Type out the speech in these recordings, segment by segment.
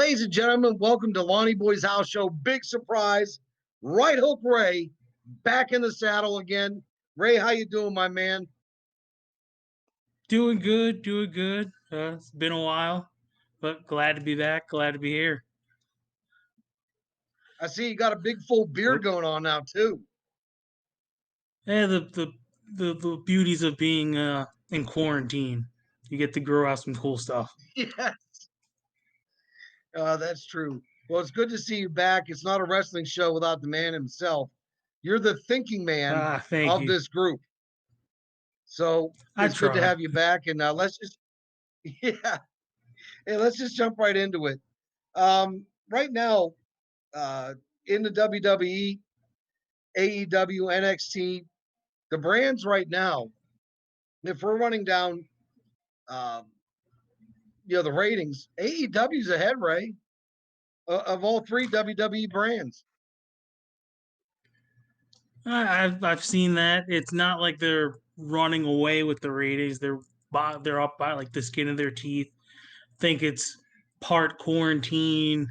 Ladies and gentlemen, welcome to Lonny Boy's House Show. Big surprise. Right Hook Ray back in the saddle again. Ray, how you doing, my man? Doing good, doing good. It's been a while, but glad to be back. Glad to be here. I see you got a big full beard going on now, too. Yeah, the beauties of being in quarantine. You get to grow out some cool stuff. Yes, that's true. Well, it's good to see you back. It's not a wrestling show without the man himself. You're the thinking man Thank of you. this group. So I it's good to try. have you back. And let's just, yeah, hey, let's just jump right into it. Right now, uh, in the WWE, AEW, NXT, the brands right now, if we're running down, um, the ratings, AEW's ahead, Ray, of all three WWE brands. I've seen that. It's not like they're running away with the ratings. They're up by like the skin of their teeth. Think it's part quarantine,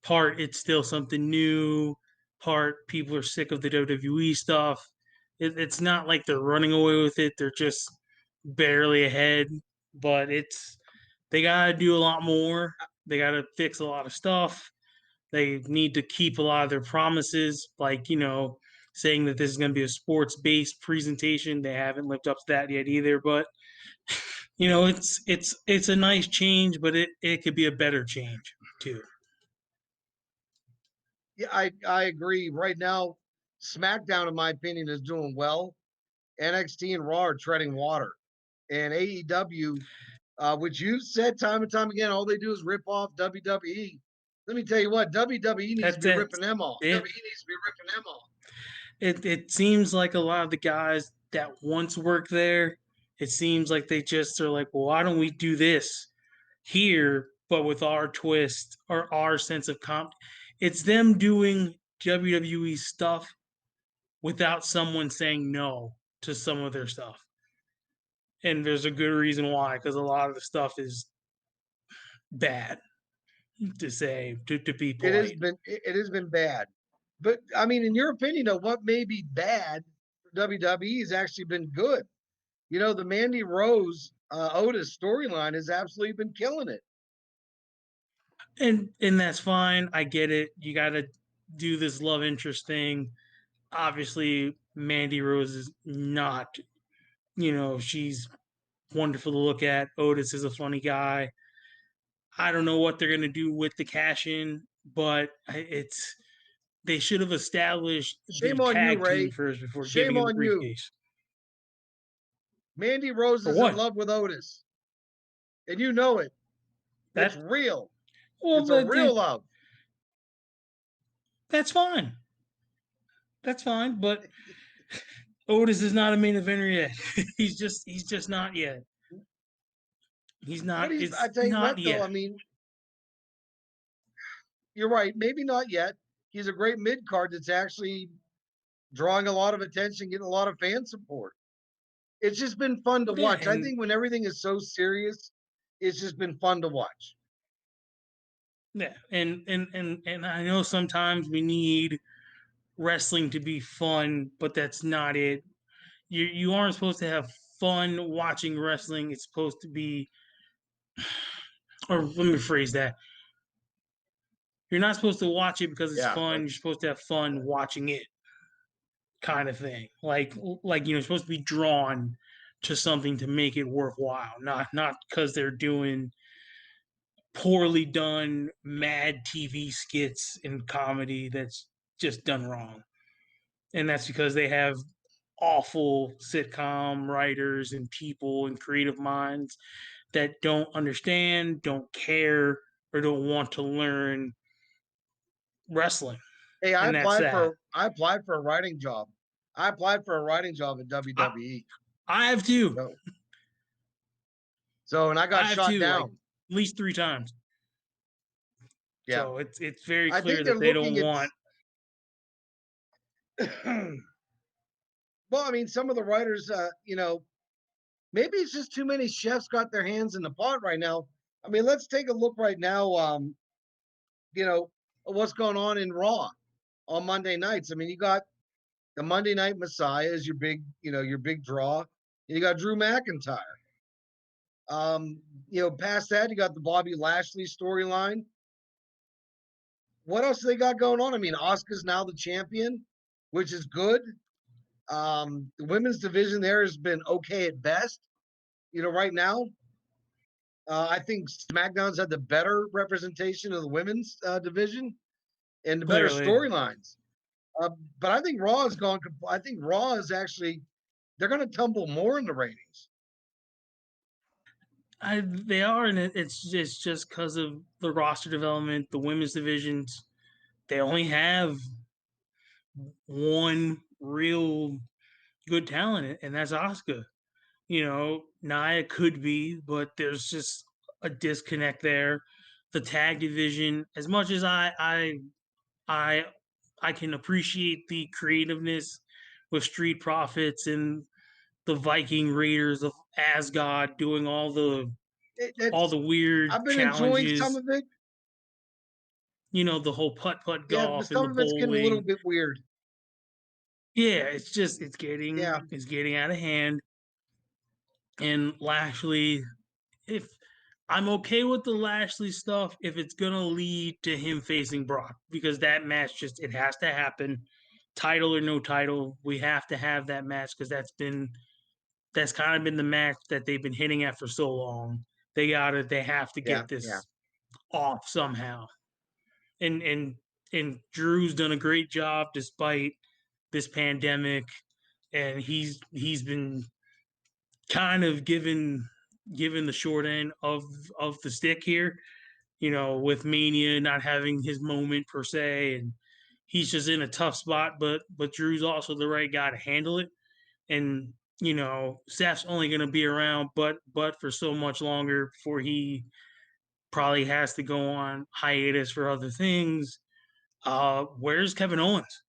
part it's still something new, part people are sick of the WWE stuff. It's not like they're running away with it. They're just barely ahead, but they got to do a lot more. They got to fix a lot of stuff. They need to keep a lot of their promises, like, saying that this is going to be a sports based presentation. They haven't lived up to that yet either, but it's a nice change, but it could be a better change too. Yeah, I agree. Right now, SmackDown, in my opinion, is doing well. NXT and Raw are treading water. And AEW, which you've said time and time again, all they do is rip off WWE. Let me tell you what, WWE needs to That's be it. ripping them off. It WWE needs to be ripping them off. it seems like a lot of the guys that once worked there, it seems like they just are like, well, why don't we do this here, but with our twist or our sense of comp? It's them doing WWE stuff without someone saying no to some of their stuff. And there's a good reason why, because a lot of the stuff is bad to say to be polite. It has been bad. But I mean, in your opinion, though, what may be bad for WWE has actually been good. The Mandy Rose Otis storyline has absolutely been killing it. And that's fine. I get it. You got to do this love interest thing. Obviously, Mandy Rose is not. She's wonderful to look at. Otis is a funny guy. I don't know what they're gonna do with the cash in, but it's they should have established the Shame on you, tag team Ray. first before Shame giving him the on you. briefcase. Mandy Rose For is in what? love with Otis, and you know it. It's That real. well, It's a real love. that's fine. That's fine. But Otis is not a main eventer yet. He's just not yet. He's But not. I It's tell you not what, though, yet. I mean, you're right. Maybe not yet. He's a great mid card that's actually drawing a lot of attention, getting a lot of fan support. It's just been fun to Yeah, watch. I think when everything is so serious, it's just been fun to watch. and I know sometimes we need wrestling to be fun, but that's not it. You aren't supposed to have fun watching wrestling. It's supposed to be, or let me phrase that. You're not supposed to watch it because it's Yeah, fun. You're supposed to have fun watching it, kind of thing. Like you're supposed to be drawn to something to make it worthwhile, not because they're doing poorly done mad TV skits and comedy that's just done wrong. And that's because they have awful sitcom writers and people and creative minds that don't understand, don't care, or don't want to learn wrestling. hey, And that's that. I applied for a writing job. I applied for a writing job at I, WWE. I have too. So, and I got I have shot too, like down. at least 3 times. Yeah. So it's very I clear think they're that they looking don't at want. well, I mean, some of the writers, maybe it's just too many chefs got their hands in the pot right now. I mean, let's take a look right now. you know, what's going on in Raw on Monday nights. I mean, you got the Monday Night Messiah is your big, your big draw. And you got Drew McIntyre. Past that, you got the Bobby Lashley storyline. What else they got going on? I mean, Asuka's now the champion, which is good. The women's division there has been okay at best. Right now, I think SmackDown's had the better representation of the women's division and the better Clearly, storylines. But I think Raw has gone. I think Raw is actually they're going to tumble more in the ratings. they are, and it's just because of the roster development, the women's divisions. They only have one real good talent, and that's Asuka. Nia could be, but there's just a disconnect there. The tag division, as much as I I can appreciate the creativeness with Street Profits and the Viking Raiders of Asgard doing all It's the weird I've been enjoying some challenges. of it. The whole putt Yeah, but golf and the some of it's getting a little bowling. bit weird. Yeah, it's just Yeah, it's getting out of hand. And Lashley, if I'm okay with the Lashley stuff, if it's gonna lead to him facing Brock, because that match just it has to happen, title or no title, we have to have that match because that's kind of been the match that they've been hitting at for so long. They have to yeah, get yeah. this off somehow. And Drew's done a great job despite this pandemic, and he's been kind of given the short end of the stick here. With Mania not having his moment per se, and he's just in a tough spot. But Drew's also the right guy to handle it, and Seth's only going to be around, but for so much longer before he probably has to go on hiatus for other things. Where's Kevin Owens?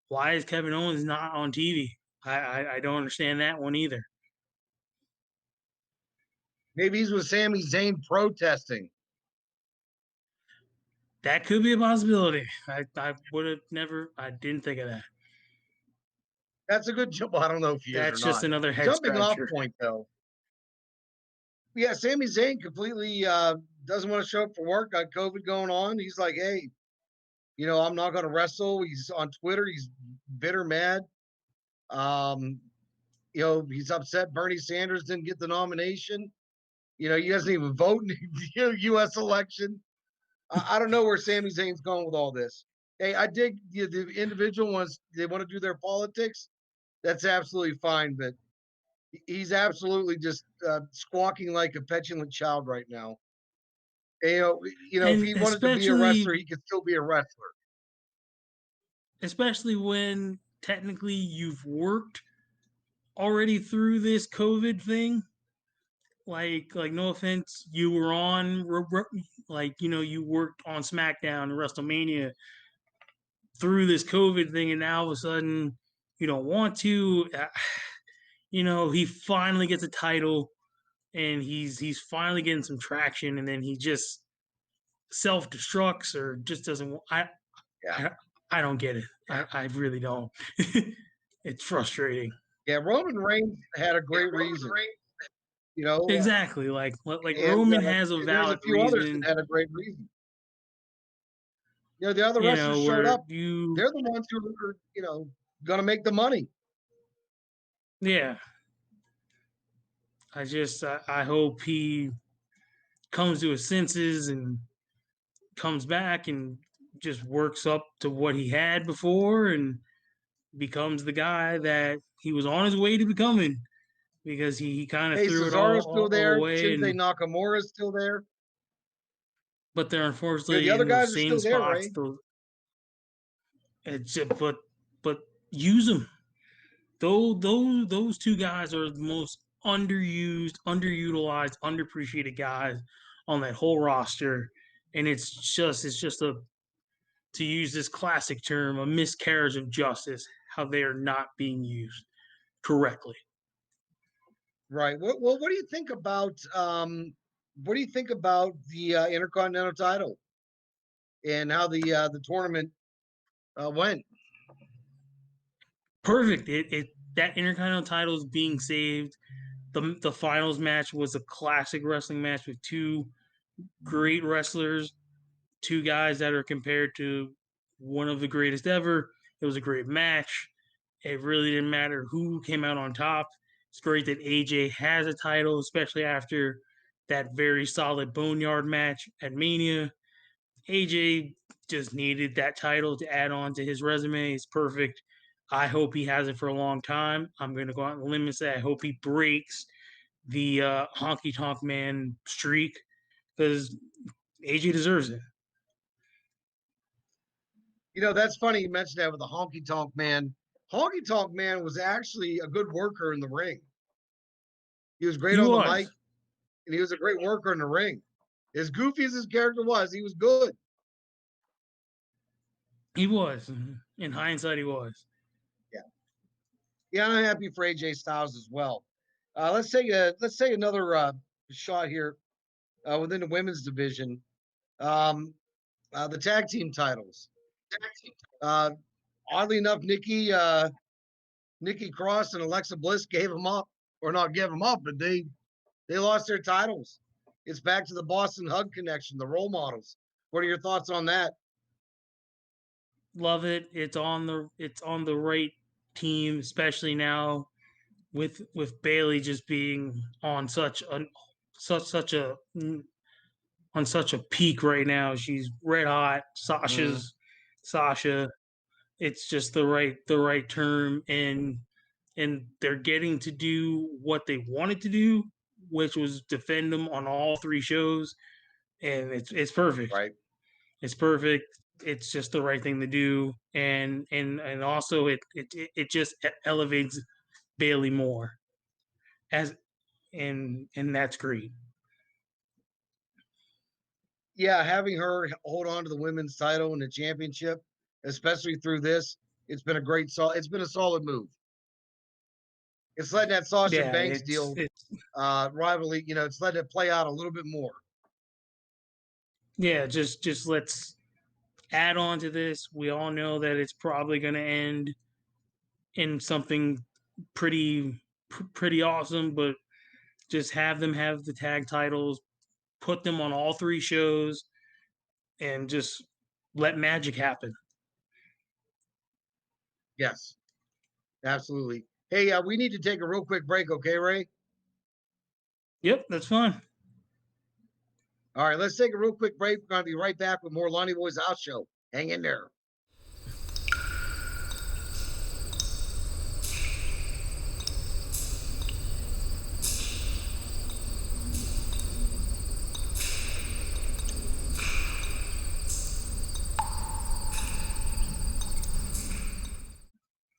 Why is Kevin Owens not on TV? I don't understand that one either. Maybe he's with Sami Zayn protesting. That could be a possibility. I would have never. I didn't think of that. That's a good jump. Well, I don't know if he is or That's just not. another head Jumping off scratcher. point though. Yeah, Sami Zayn completely doesn't want to show up for work. Got COVID going on. He's like, hey, I'm not going to wrestle. He's on Twitter. He's bitter, mad. Um, he's upset Bernie Sanders didn't get the nomination. He doesn't even vote in the U.S. election. I don't know where Sami Zayn's going with all this. Hey, I dig the individual ones. They want to do their politics. That's absolutely fine, but he's absolutely just squawking like a petulant child right now. If And he wanted to be a wrestler, he could still be a wrestler. especially when technically you've worked already through this COVID thing. Like no offense, you were on you worked on SmackDown and WrestleMania through this COVID thing, and now all of a sudden you don't want to. He finally gets a title, and he's finally getting some traction, and then he just self destructs or just doesn't. Yeah. I, I don't get it. Yeah. I really don't. It's frustrating. Yeah. Roman Reigns had a great reason, you know, Exactly. Like and Roman has a there's a valid few others that reason. had a great reason. The other wrestlers showed Where up. you They're the ones who are, going to make the money. yeah. I hope he comes to his senses and comes back and just works up to what he had before and becomes the guy that he was on his way to becoming, because he kind of Hey, threw it Cesaro's still all there. away. Shinsuke And Nakamura's still there. but they're The unfortunately other in those guys are same still there, spots. Ray. It's just, but use them. Those two guys are the most underused, underutilized, underappreciated guys on that whole roster, and it's just a, to use this classic term, a miscarriage of justice, how they are not being used correctly. Right. What do you think about the Intercontinental title? and how the tournament went. Perfect. It that Intercontinental title is being saved. The finals match was a classic wrestling match with two great wrestlers, two guys that are compared to one of the greatest ever. It was a great match. It really didn't matter who came out on top. It's great that AJ has a title, especially after that very solid Boneyard match at Mania. AJ just needed that title to add on to his resume. It's perfect. I hope he has it for a long time. I'm going to go out on the limb and say I hope he breaks the honky tonk man streak because AJ deserves it. That's funny you mentioned that with the Honky Tonk Man. Honky Tonk Man was actually a good worker in the ring. He was great He on the mic, was. and he was a great worker in the ring. As goofy as his character was, he was good. He was. In hindsight, he was. Yeah, yeah, I'm happy for AJ Styles as well. Let's say another shot here within the women's division. Um, the tag team titles. Uh, Oddly enough, Nikki Cross and Alexa Bliss gave them up, or not gave them up, but they lost their titles. It's back to the Boston Hug connection, the role models. What are your thoughts on that? Love it. It's on the right team, especially now with Bailey just being on such a on such a peak right now. She's red hot. Mm, Sasha. It's just the right term, and they're getting to do what they wanted to do, which was defend them on all three shows, and it's perfect. right. It's perfect. It's just the right thing to do, and also it just elevates Bailey more as and that's great. Yeah, having her hold on to the women's title and the championship, especially through this, it's been a solid move. It's letting that Sasha Yeah, Banks it's deal it's rivalry, it's letting it play out a little bit more. yeah. Just let's add on to this. We all know that it's probably going to end in something pretty awesome, but just have them have the tag titles, put them on all three shows, and just let magic happen. Yes, absolutely. Hey, we need to take a real quick break, okay, Ray? Yep, that's fine. All right, let's take a real quick break. We're going to be right back with more Lonny Boy's House Show. Hang in there.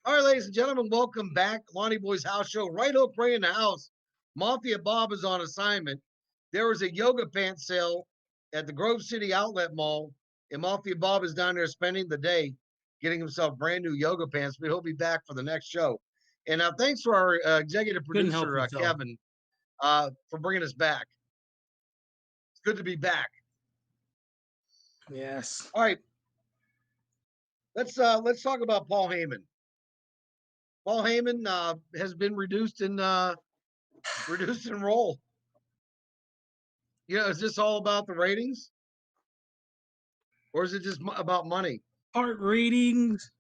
All right, ladies and gentlemen, welcome back. Lonny Boy's House Show. Right Hook Ray in the house. Mafia Bob is on assignment. There was a yoga pants sale at the Grove City Outlet Mall, and Mafia Bob is down there spending the day getting himself brand new yoga pants, but he'll be back for the next show. And thanks to our executive Couldn't help producer, himself. Kevin, for bringing us back. It's good to be back. Yes. All right, let's talk about Paul Heyman. Paul Heyman has been reduced in role. Is this all about the ratings, or is it just about money? Part ratings,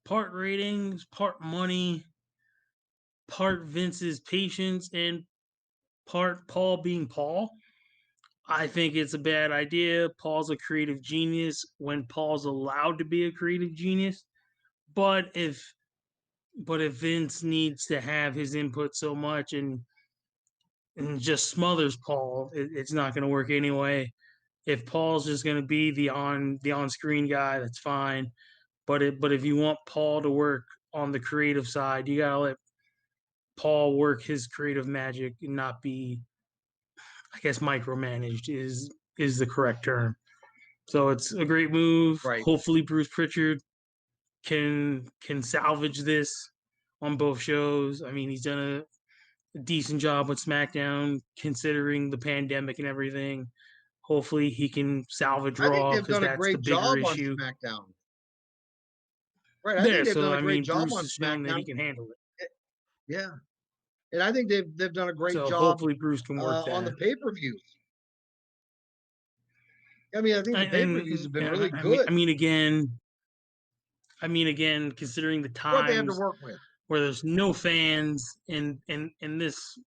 part money, part Vince's patience, and part Paul being Paul. I think it's a bad idea. Paul's a creative genius when Paul's allowed to be a creative genius. But if Vince needs to have his input so much and just smothers Paul, it's not going to work anyway. If Paul's just going to be the on screen guy, that's fine. But if you want Paul to work on the creative side, you gotta let Paul work his creative magic and not be, I guess, micromanaged is the correct term. So it's a great move. Right. Hopefully, Bruce Pritchard can salvage this on both shows. I mean, he's done a decent job with SmackDown considering the pandemic and everything. Hopefully, he can salvage I think Raw they've because done a that's the great bigger job on issue SmackDown. Right. I think there. they've So, done a I great mean, job Bruce on has shown that he SmackDown. can handle it. Yeah. And I think they've done a great So, job hopefully, Bruce can work on the that. pay-per-views. I mean, I think the pay-per-views have been really I good. mean, again, considering the What they have to times work with. where there's no fans in this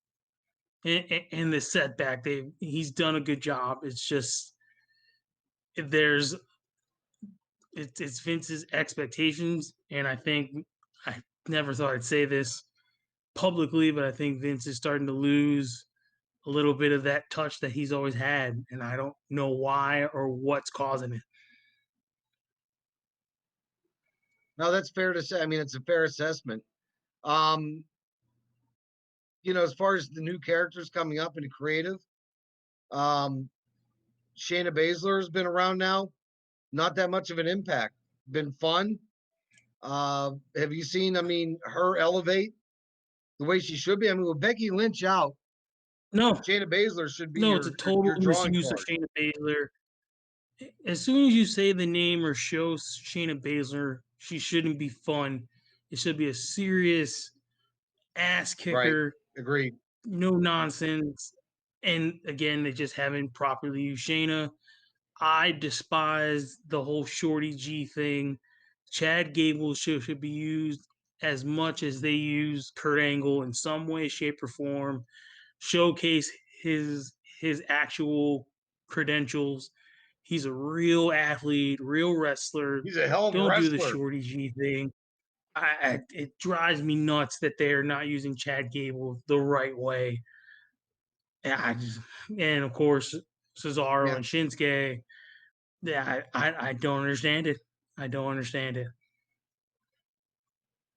in this setback, he's done a good job. It's just there's it's Vince's expectations, and I think I never thought I'd say this publicly, but I think Vince is starting to lose a little bit of that touch that he's always had, and I don't know why or what's causing it. No, that's fair to say. I mean, it's a fair assessment. Um, as far as the new characters coming up in creative, um, Shayna Baszler has been around now. Not that much of an impact. Been fun. Have you seen, I mean, her elevate the way she should be? I mean, with Becky Lynch out, No, Shayna Baszler should be no, it's a your total drawing misuse of card. Shayna Baszler. As soon as you say the name or show Shayna Baszler, she shouldn't be fun. It should be a serious ass Right. kicker, Agreed. no nonsense. And again, they just haven't properly used Shayna. I despise the whole Shorty G thing. Chad Gable should be used as much as they use Kurt Angle in some way, shape, or form. Showcase his actual credentials. He's a real athlete, real wrestler. He's a hell of a Don't do the wrestler. Shorty G thing. It drives me nuts that they're not using Chad Gable the right way. And of course Cesaro Yeah. and Shinsuke. Yeah, I don't understand it. I don't understand it.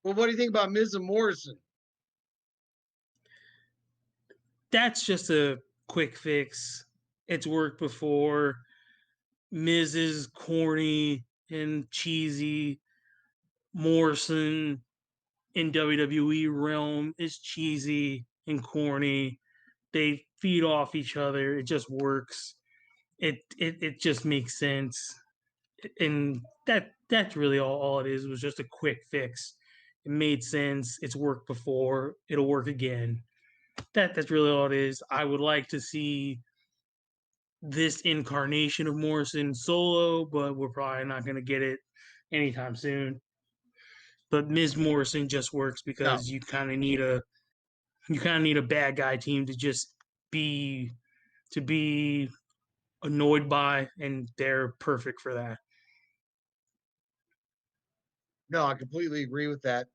Well, what do you think about Miz and Morrison? That's just a quick fix. It's worked before. Miz is corny and cheesy. Morrison in WWE realm is cheesy and corny. They feed off each other. It just works. It just makes sense. And that's really all it is. It was just a quick fix. It made sense. It's worked before. It'll work again. That's really all it is. I would like to see this incarnation of Morrison solo, but we're probably not going to get it anytime soon. But Ms. Morrison just works No. because you kind of need a bad guy team be to be annoyed by, and they're perfect for that. No, I completely agree with that.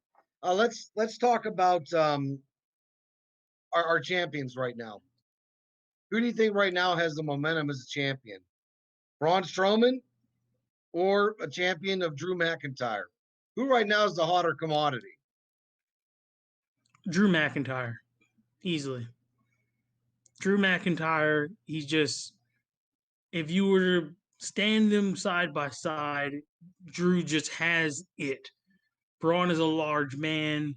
Let's talk about our champions right now. Who do you think right now has the momentum as a champion? Braun Strowman or a champion of Drew McIntyre? Who right now is the hotter commodity? Drew McIntyre, easily. Drew McIntyre, he's just if you were to stand them side by side, Drew just has it. Braun is a large man,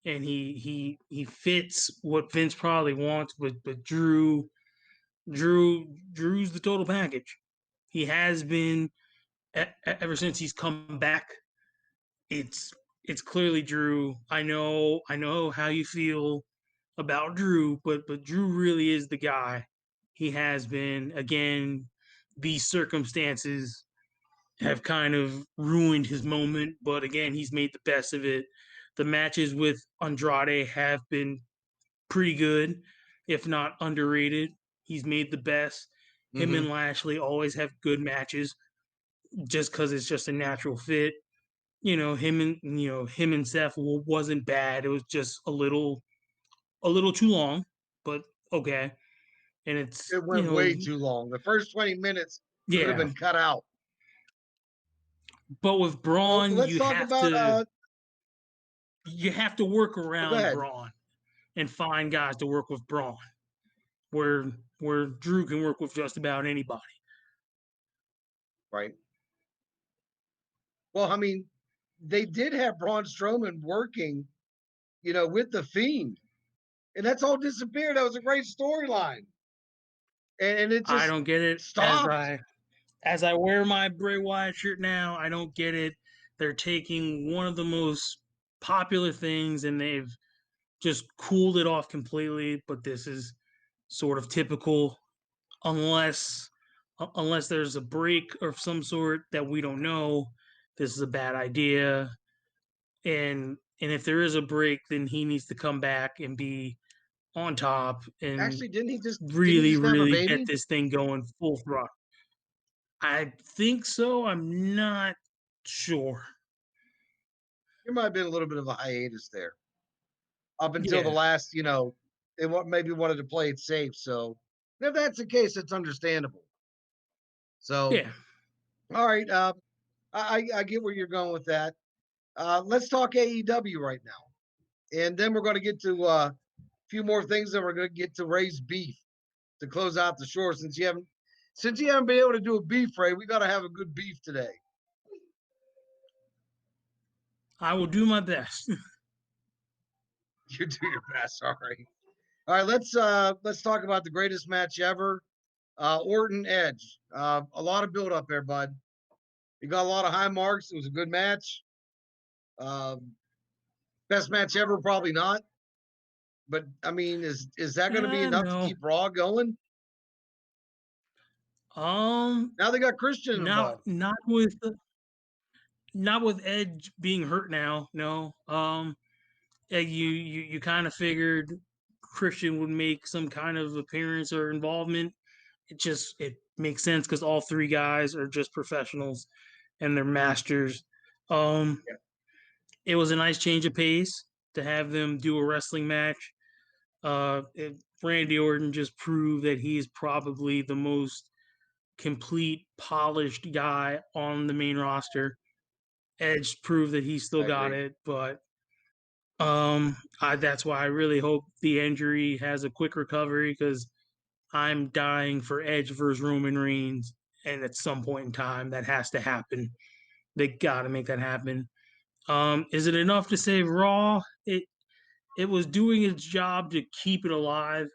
and he fits what Vince probably wants, but Drew's the total package. He has been ever since he's come back. It's it's clearly Drew. I know how you feel about Drew, but Drew really is the guy. He has been. Again, these circumstances have kind of ruined his moment, but again, he's made the best of it. The matches with Andrade have been pretty good, if not underrated. He's made the best. Him Mm-hmm. and Lashley always have good matches just because it's just a natural fit. Him and Seth wasn't bad. It was just a little too long, but okay. And it's It went way too long. The first 20 minutes could have yeah. been cut out. But with Well, Braun, let's you talk have about to you have to work go around ahead. Braun and find guys to work with Braun, where where Drew can work with just about anybody. Right. Well, I mean, they did have Braun Strowman working, with the Fiend, and that's all disappeared. That was a great storyline. and it I just don't get it. stopped. As I wear my Bray Wyatt shirt now, I don't get it. They're taking one of the most popular things and they've just cooled it off completely. But this is sort of typical, unless unless there's a break of some sort that we don't know. This is a bad idea, and if there is a break, then he needs to come back and be on top and Actually, didn't he really, just have a really get baby? this thing going full throttle. I think so. I'm not sure. There might have been a little bit of a hiatus there up until the Yeah, last, they maybe wanted to play it safe. So if that's the case, it's understandable. So, yeah. all right, I get where you're going with that. Let's talk AEW right now, and then we're going to get to a few more things that we're going to get to raise beef to close out the show. Since you haven't been able to do a beef Ray, we got to have a good beef today. I will do my best. You do your best. All right. Let's talk about the greatest match ever. Orton Edge. A lot of build up there, bud. You got a lot of high marks. It was a good match. Um, Best match ever, probably not. But I mean, is that going to be enough to No. keep Raw going? Um, Now they got Christian not involved. not with not with Edge being hurt now. No. You kind of figured Christian would make some kind of appearance or involvement. It makes sense because all three guys are just professionals and they're masters. Um, Yeah. it was a nice change of pace to have them do a wrestling match. Randy Orton just proved that he's probably the most complete, polished guy on the main roster. Edge proved that he still I got agree. it, but that's why I really hope the injury has a quick recovery because I'm dying for Edge versus Roman Reigns, and at some point in time that has to happen. They got to make that happen. Is it enough to save Raw? It was doing its job to keep it alive,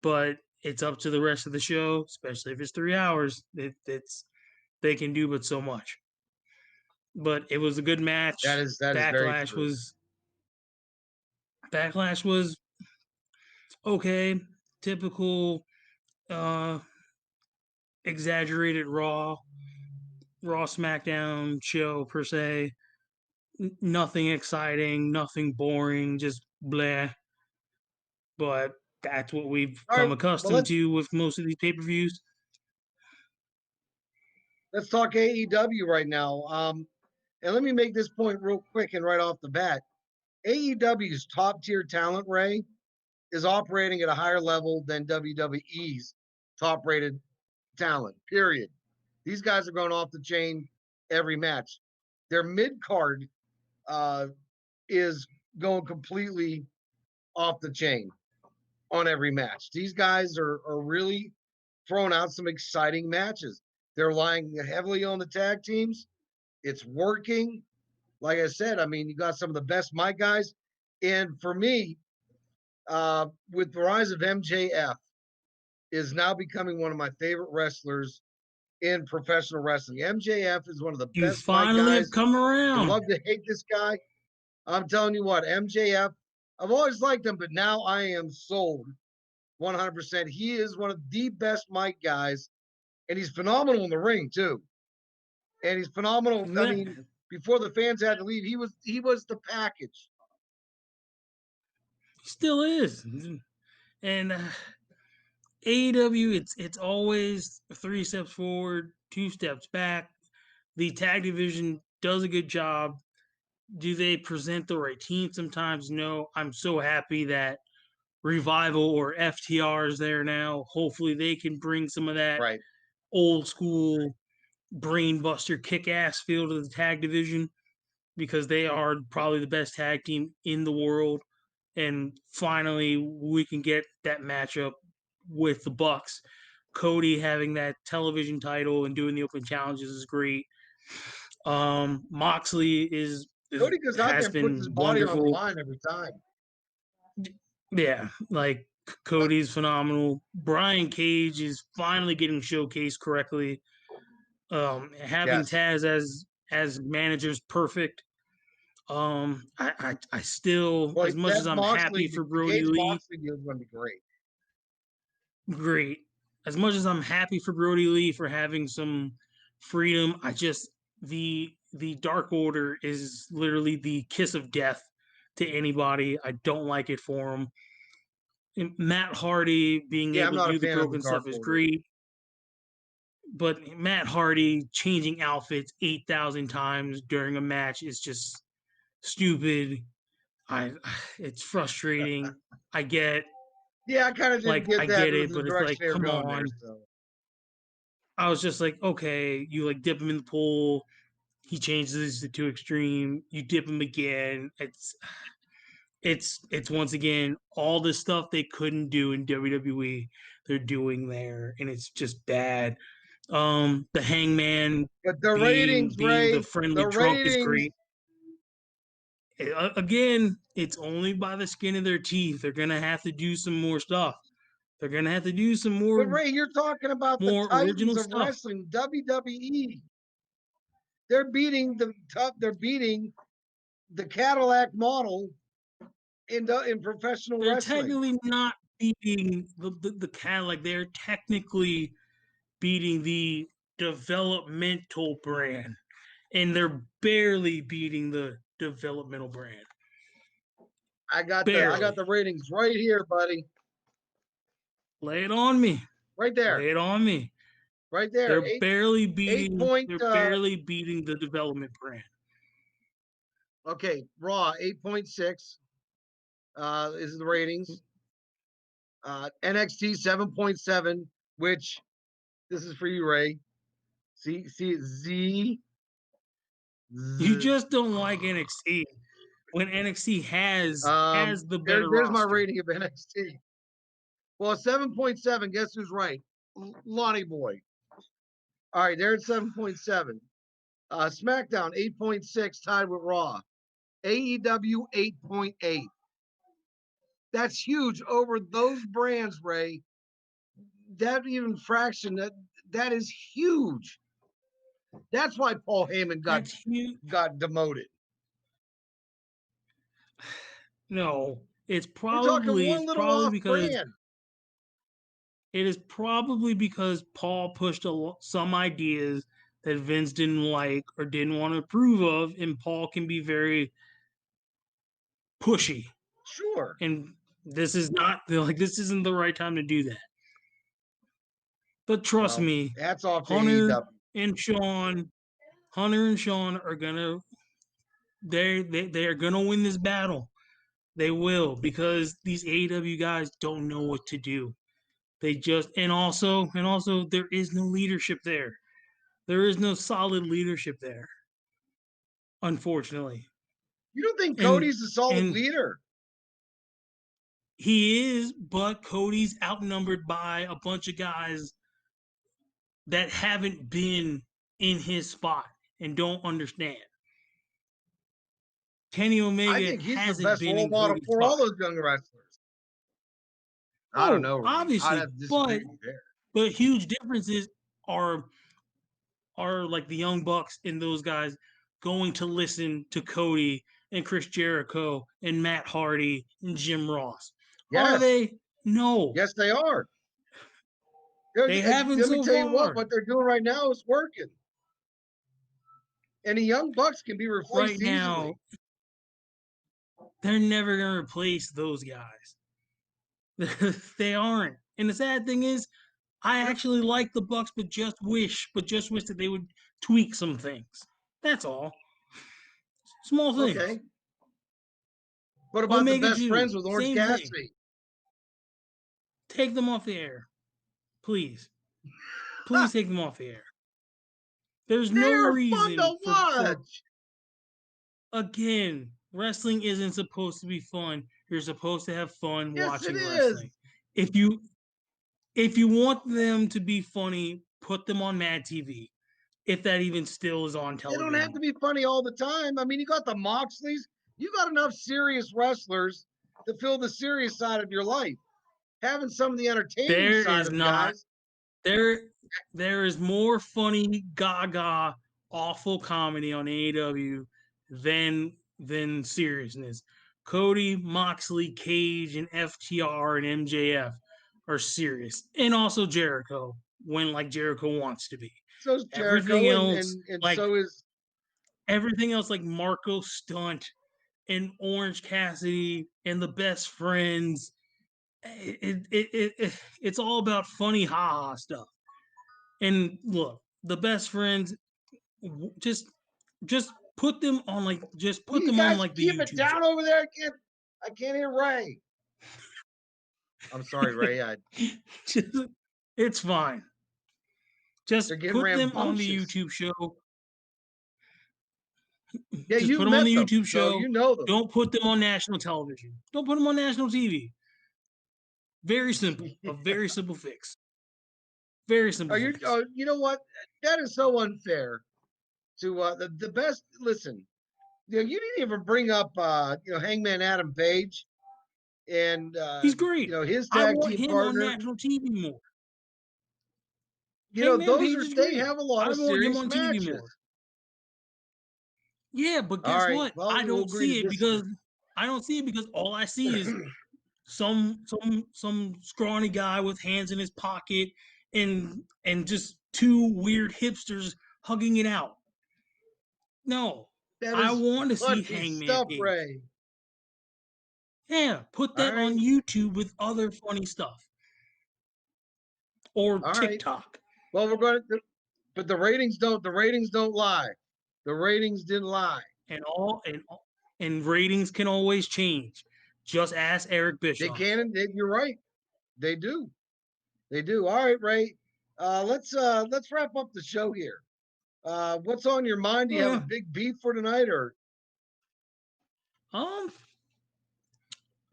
but it's up to the rest of the show, especially if it's 3 hours. It's they can do but so much. But it was a good That match. is that is very Backlash true. was Backlash was okay, typical uh exaggerated Raw SmackDown show per se. Nothing exciting, nothing boring, just blah. But that's what we've All come right. Well, accustomed to with most of these pay-per-views. let's talk AEW right now. And let me make this point real quick and right off the bat. AEW's top tier talent, Ray, is operating at a higher level than WWE's top rated talent, period. These guys are going off the chain every match. Their mid card uh, is going completely off the chain on every match. These guys are really throwing out some exciting matches. They're relying heavily on the tag teams. It's working. Like I said, I mean, you got some of the best mic guys. And for me, with the rise of MJF, is now becoming one of my favorite wrestlers in professional wrestling. MJF is one of the You best mic finally have guys. come You around. love to hate this guy. I'm telling you what, MJF, I've always liked him, but now I am sold 100%. He is one of the best mic guys, and he's phenomenal in the ring too. And he's phenomenal. I That mean, before the fans had to leave, he was the package. still is. And AEW, it's always 3 steps forward, 2 steps back. The tag division does a good job. Do they present the right team sometimes? No. I'm so happy that Revival or FTR is there now. Hopefully, they can bring some of that Right. old school brainbuster kick ass feel to the tag division because they are probably the best tag team in the world. And finally, we can get that matchup with the Bucks. Cody having that television title and doing the open challenges is great. Moxley is Cody goes out there has and puts his been body on the wonderful. line every time. Yeah, like Cody's phenomenal. Brian Cage is finally getting showcased correctly. Having Yes. Taz as manager's perfect. I still, Well, as much that as I'm Moxley, happy for the Brody Cage Lee, Moxley deal is going to be great. great. As much as I'm happy for Brody Lee for having some freedom, the Dark Order is literally the kiss of death to anybody. I don't like it for him. And Matt Hardy being Yeah, I'm able to not a do the fan of the broken Dark stuff is Order. great, but Matt Hardy changing outfits 8,000 times during a match is just stupid. I it's frustrating. I get Yeah, I kind of didn't I get that get with it, the but it's like, direction they were come going there. on. So I was just like, okay, you like dip him in the pool, he changes it to extreme, you dip him again. It's once again all the stuff they couldn't do in WWE, they're doing there, and it's just bad. The Hangman but the being ratings, the Ray, friendly the drunk is ratings. great. Again, it's only by the skin of their teeth. They're gonna have to do some more stuff. They're gonna have to do some But Ray, you're talking about the more Titans original of stuff. wrestling, WWE. They're beating the tough. They're beating the Cadillac model in professional They're wrestling. technically not beating the Cadillac. They're technically beating the developmental brand, and they're barely beating the developmental brand. I got Barely. the ratings right here, buddy. Lay it on me. Right there. Lay it on me. Right there. They're barely Eight beating. point They're barely beating the development brand. okay, Raw 8.6 is the ratings. NXT 7.7, which this is for you, Ray. See Z. You just don't like NXT when NXT has the better There's my roster. rating of NXT. Well, 7.7. Guess who's right? Lonny Boy. All right, they're at 7.7. SmackDown 8.6, tied with Raw. AEW 8.8. That's huge over those brands, Ray. That even fraction that is huge. That's why Paul Heyman That's huge. got demoted. No, We're talking one it's little probably off because brand. it is probably because Paul pushed some ideas that Vince didn't like or didn't want to approve of, and Paul can be very pushy. Sure. And this is not like this isn't the right time to do that. But trust me, hats off to Hunter AEW. and Sean, Hunter and Sean are gonna they are gonna win this battle. They will because these AEW guys don't know what to do. They just and also there is no leadership there. There is no solid leadership there, unfortunately. You don't think And Cody's a solid and leader? he is, but Cody's outnumbered by a bunch of guys that haven't been in his spot and don't understand. Kenny I Omega think he's the hasn't best been role in model Cody's for all spot. those young wrestlers. I don't Oh, know, Ray. I'd obviously, have to disagree with you there. but huge differences are like the Young Bucks and those guys going to listen to Cody and Chris Jericho and Matt Hardy and Jim Ross. Are Yes. they? No. Yes, they are. They haven't Let me so tell you far. what they're doing right now is working. And the Young Bucks can be Right replaced now, easily. they're never going to replace those guys. They aren't. And the sad thing is, I actually like the Bucks, but just wish that they would tweak some things. That's all. Small things. Okay. What about the Omega best Jew, friends with Orange same thing. Cassidy? Take them off the air, please. Please take them off the air. There's They no are fun reason to for watch. again. Wrestling isn't supposed to be fun. You're supposed to have fun Yes, it watching is. wrestling. If you want them to be funny, put them on Mad TV. If that even still is on They don't television. have to be funny all the time. I mean, you got the Moxleys. You got enough serious wrestlers to fill the serious side of your life. having some of the entertaining There side is of not. guys. There there is more funny gaga awful comedy on AEW than seriousness. Cody, Moxley, Cage, and FTR and MJF are serious. And also Jericho, when like Jericho wants to be. So's Everything Jericho, else, and like so is everything else like Marco Stunt and Orange Cassidy and the best friends. It's all about funny haha stuff. And look, the best friends, just just put them on like just will put you them on guys like the keep it YouTube show. down over there? I can't hear Ray. I'm sorry, Ray. Just, it's fine. They're Just getting put them on the rambunctious. YouTube show. Yeah, Just you've put them on met the them, YouTube so show. you know them. Don't put them on national television. Don't put them on national TV. Very simple. A very simple fix. Very simple fix. You know what? That is so unfair to the best. Listen, you didn't even bring up Hangman Adam Page and He's great. his I tag want team him on partner. national TV more. Those Hangman are Page is they great. have a lot I of want him serious on TV more. matches. Yeah, but All guess right, what? well, we'll agree to disagree. I don't see it because all I see is some scrawny guy with hands in his pocket and just two weird hipsters hugging it out. No, That I is want to see funny Hangman stuff, Page. Ray. Yeah, put All that right, on YouTube with other funny stuff or all right. TikTok. Well, we're going to, but the ratings don't. The ratings don't lie. The ratings didn't lie. And ratings can always change. Just ask Eric They Bischoff. can. You're right. They do. They do. All right, Ray. Let's wrap up the show here. What's on your mind? Do you have a big beef for tonight, or Um,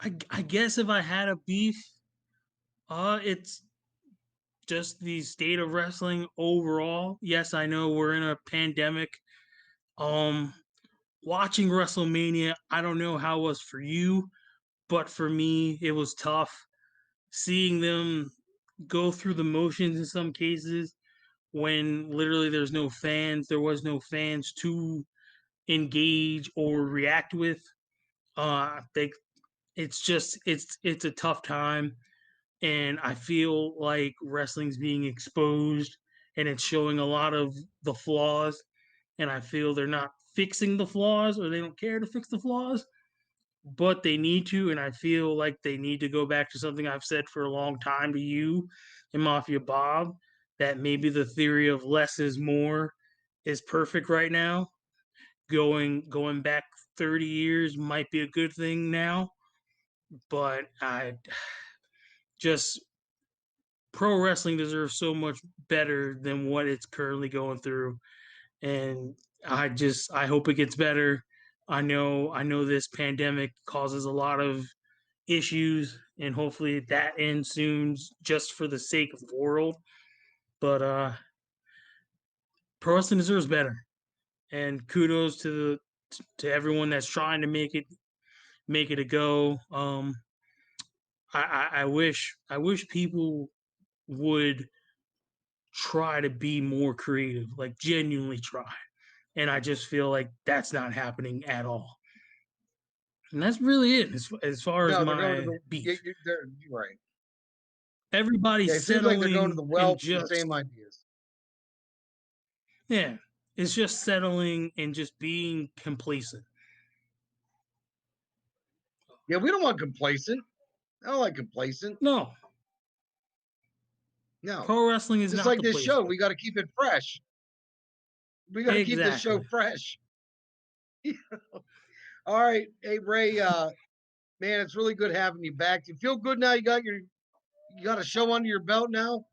I guess if I had a beef, it's just the state of wrestling overall. Yes, I know we're in a pandemic. Um, Watching WrestleMania, I don't know how it was for you, but for me, it was tough seeing them go through the motions in some cases when literally there was no fans to engage or react with. They it's a tough time, and I feel like wrestling's being exposed and it's showing a lot of the flaws, and I feel they're not fixing the flaws or they don't care to fix the flaws, but they need to, and I feel like they need to go back to something I've said for a long time to you and Mafia Bob, that maybe the theory of less is more is perfect right now. Going back 30 years might be a good thing now, but I just pro wrestling deserves so much better than what it's currently going through, and I hope it gets better. I know this pandemic causes a lot of issues, and hopefully that ends soon, just for the sake of the world. But pro wrestling deserves better, and kudos to everyone that's trying to make it a go. I wish people would try to be more creative, like genuinely try. And I just feel like that's not happening at all. And that's really it as far as no? They're going to my the. beef. You're right. Yeah, Everybody's it seems like they're going to settling the and well for the just same ideas. yeah, it's just settling and just being complacent. Yeah, we don't want complacent. I don't like complacent. No, No, pro wrestling is just not like the this place show, for we it. got to keep it fresh. We got to keep this show Exactly. fresh. All right, hey Ray, man, it's really good having you back. You feel good now? You got a show under your belt now.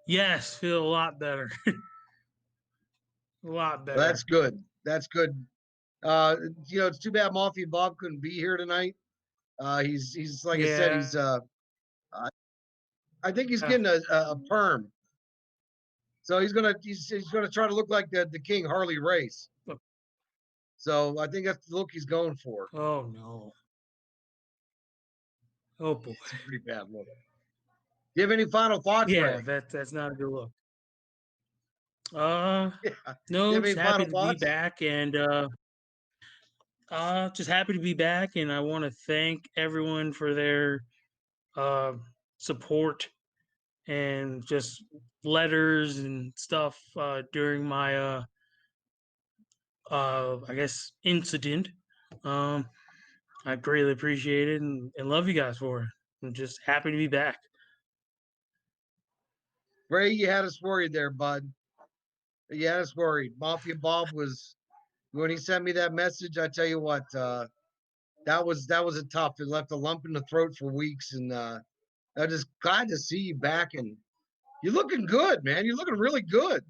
Yes, feel a lot better. A lot Well, that's better. good. That's good. It's too bad Mafia Bob couldn't be here tonight. He's like I said, Yeah. I think he's getting a perm. So he's gonna try to look like the King Harley Race. So I think that's the look he's going for. Oh no. Oh boy. It's a pretty bad look. Do you have any final thoughts, Yeah, Ray? that's not a good look. Uh, Yeah. Do you no, have just any happy final to be thoughts? back, and just happy to be back, and I want to thank everyone for their uh support and just letters and stuff during my I guess incident. Um, I greatly appreciate it and love you guys for it. I'm just happy to be back. Ray, you had us worried there, bud. You had us worried. Mafia Bob was when he sent me that message. I tell you what, that was a tough. It left a lump in the throat for weeks, and I'm just glad to see you back. And you're looking good, man. You're looking really good.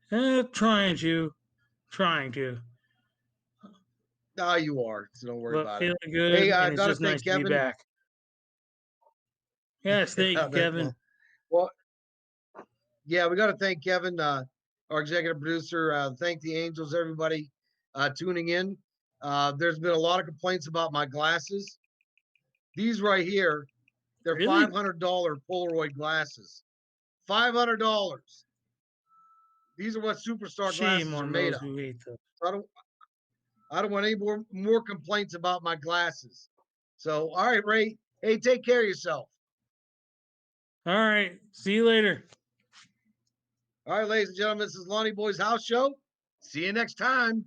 Trying to, trying to, Ah, you are. So don't worry but about it. feeling good, Hey, I and it's gotta just thank nice to be Kevin. back. Yes, thank Yeah, you, Kevin. well, yeah, we got to thank Kevin, our executive producer. Thank the Angels, everybody tuning in. There's been a lot of complaints about my glasses. These right here, they're Really? $500 Polaroid glasses. $500. These are what superstar Shame glasses are on made those of. who hate them. So I don't want any more complaints about my glasses. So, all right, Ray. Hey, take care of yourself. All right, see you later. All right, ladies and gentlemen, this is Lonny Boy's house show. See you next time.